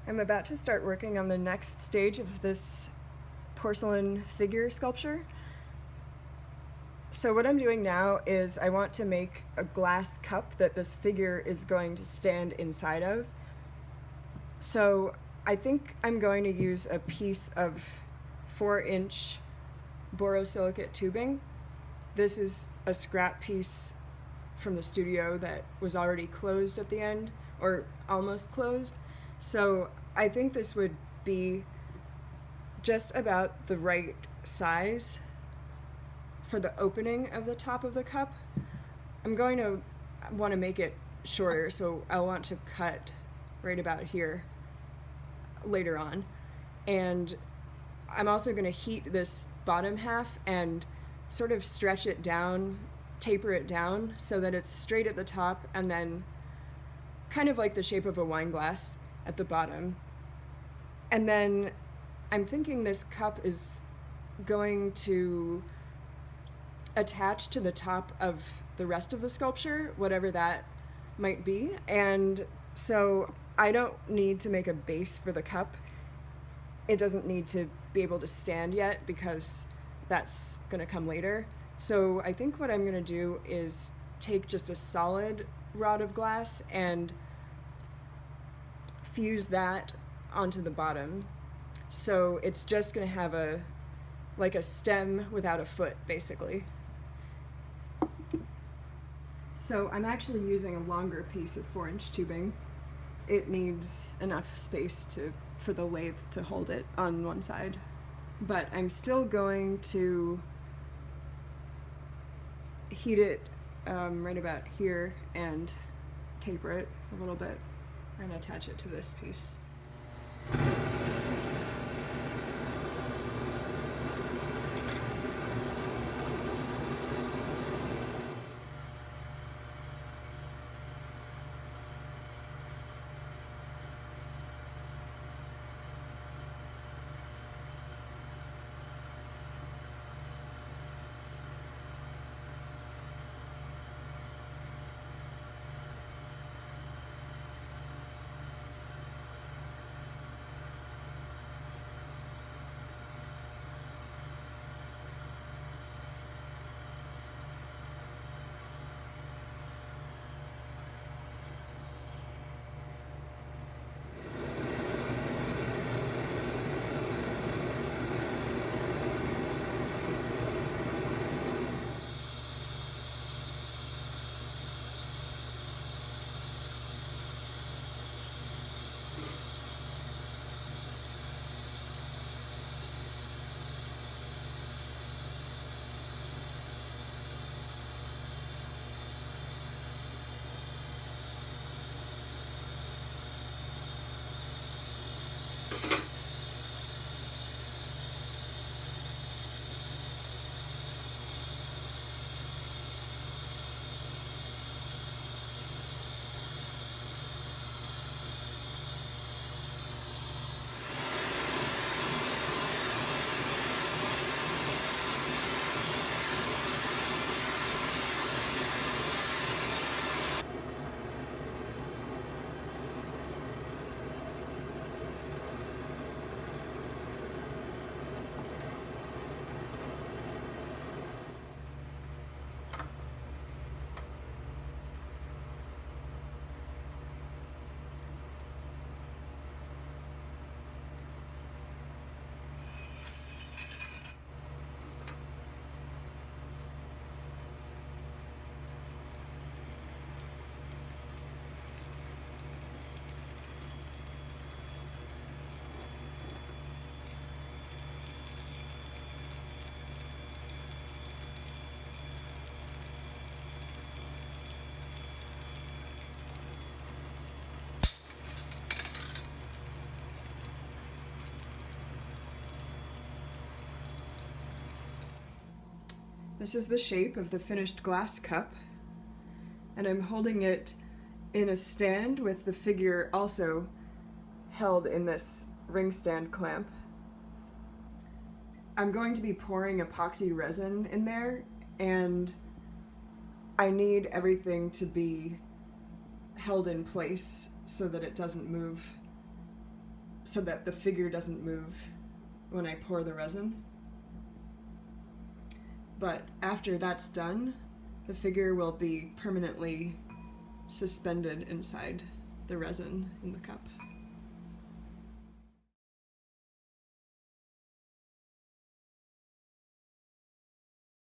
I'm about to start working on the next stage of this porcelain figure sculpture. So what I'm doing now is I want to make a glass cup that this figure is going to stand inside of. So I think I'm going to use a piece of 4-inch borosilicate tubing. This is a scrap piece from the studio that was already closed at the end, or almost closed. So I think this would be just about the right size for the opening of the top of the cup. I'm going to want to make it shorter, so I'll want to cut right about here later on. And I'm also going to heat this bottom half and sort of stretch it down, taper it down so that it's straight at the top and then kind of like the shape of a wine glass at the bottom. And then I'm thinking this cup is going to attach to the top of the rest of the sculpture, whatever that might be. And so I don't need to make a base for the cup. It doesn't need to be able to stand yet because that's going to come later. So I think what I'm going to do is take just a solid rod of glass and fuse that onto the bottom. So it's just going to have like a stem without a foot, basically. So I'm actually using a longer piece of 4-inch tubing. It needs enough space for the lathe to hold it on one side. But I'm still going to heat it right about here and taper it a little bit and attach it to this piece. This is the shape of the finished glass cup, and I'm holding it in a stand with the figure also held in this ring stand clamp. I'm going to be pouring epoxy resin in there, and I need everything to be held in place so that it doesn't move. so that the figure doesn't move when I pour the resin. But after that's done, the figure will be permanently suspended inside the resin in the cup.